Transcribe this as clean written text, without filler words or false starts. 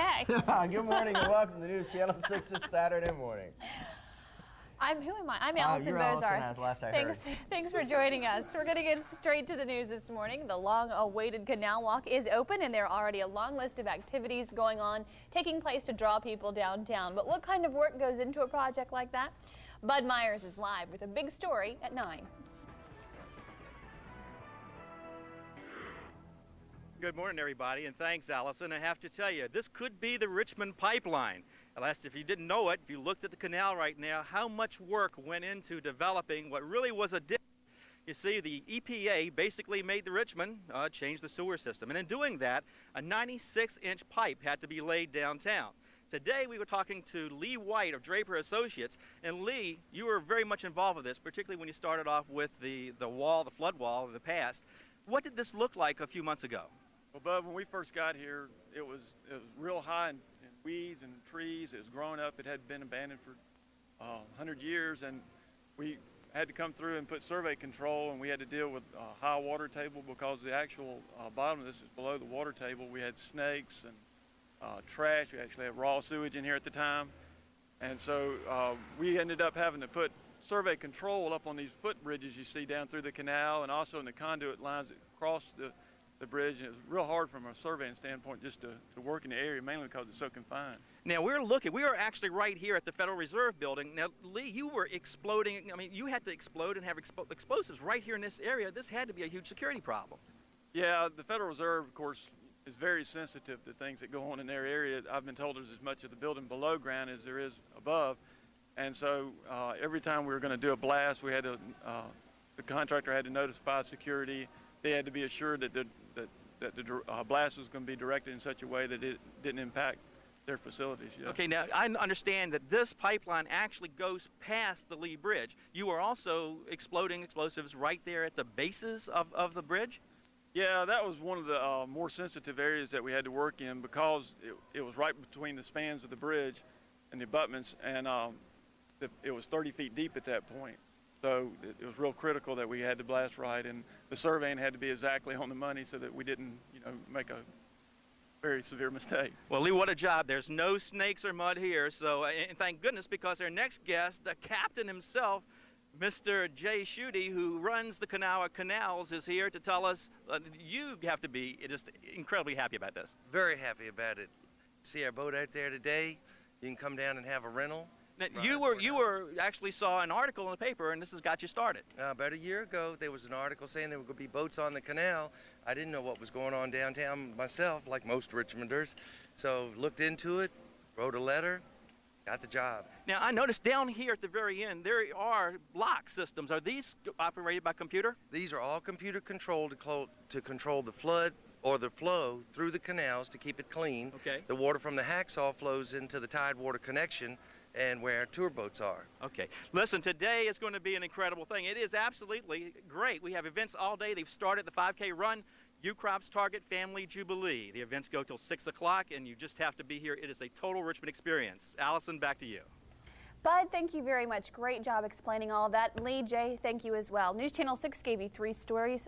Okay. Good morning and welcome to the News Channel 6 this Saturday morning. Who am I? I'm Allison You're Bozarth. Allison, as last I heard. Thanks for joining us. We're going to get straight to the news this morning. The long-awaited Canal Walk is open, and there are already a long list of activities going on, taking place to draw people downtown. But what kind of work goes into a project like that? Bud Myers is live with a big story at 9. Good morning, everybody, and thanks, Allison. I have to tell you, this could be the Richmond pipeline. Alas, if you didn't know it, if you looked at the canal right now, how much work went into developing what really was a ditch. You see, the EPA basically made the Richmond change the sewer system, and in doing that, a 96-inch pipe had to be laid downtown. Today, we were talking to Lee White of Draper Associates, and Lee, you were very much involved with this, particularly when you started off with the wall, the flood wall in the past. What did this look like a few months ago? Well, Bub, when we first got here, it was real high in weeds and trees. It was grown up. It had been abandoned for 100 years, and we had to come through and put survey control, and we had to deal with high water table because the actual bottom of this is below the water table. We had snakes and trash. We actually had raw sewage in here at the time, and so we ended up having to put survey control up on these footbridges you see down through the canal, and also in the conduit lines that cross the bridge, and it was real hard from a surveying standpoint just to work in the area, mainly because it's so confined. Now, we are actually right here at the Federal Reserve Building. Now, Lee, you were exploding. I mean, you had to explode and have explosives right here in this area. This had to be a huge security problem. Yeah, the Federal Reserve, of course, is very sensitive to things that go on in their area. I've been told there's as much of the building below ground as there is above. And so every time we were going to do a blast, we had to, the contractor had to notify security. They had to be assured that the blast was going to be directed in such a way that it didn't impact their facilities. Yeah. Okay, now I understand that this pipeline actually goes past the Lee Bridge. You are also exploding explosives right there at the bases of the bridge? Yeah, that was one of the more sensitive areas that we had to work in because it was right between the spans of the bridge and the abutments, and it was 30 feet deep at that point. So it was real critical that we had to blast right, and the surveying had to be exactly on the money so that we didn't, make a very severe mistake. Well, Lee, what a job. There's no snakes or mud here, so and thank goodness, because our next guest, the captain himself, Mr. Jay Schutte, who runs the Canal at Canals, is here to tell us you have to be just incredibly happy about this. Very happy about it. See our boat out there today. You can come down and have a rental. Now, you actually saw an article in the paper, and this has got you started. About a year ago, there was an article saying there were going to be boats on the canal. I didn't know what was going on downtown myself, like most Richmonders. So looked into it, wrote a letter, got the job. Now, I noticed down here at the very end, there are lock systems. Are these operated by computer? These are all computer controlled to control the flood or the flow through the canals to keep it clean. Okay. The water from the hacksaw flows into the Tidewater connection and where our tour boats are. Okay. Listen, today is going to be an incredible thing. It is absolutely great. We have events all day. They've started the 5K run, U-Crop's Target Family Jubilee. The events go till 6 o'clock, and you just have to be here. It is a total Richmond experience. Allison, back to you. Bud, thank you very much. Great job explaining all of that. Lee, Jay, thank you as well. News Channel 6 gave you 3 stories.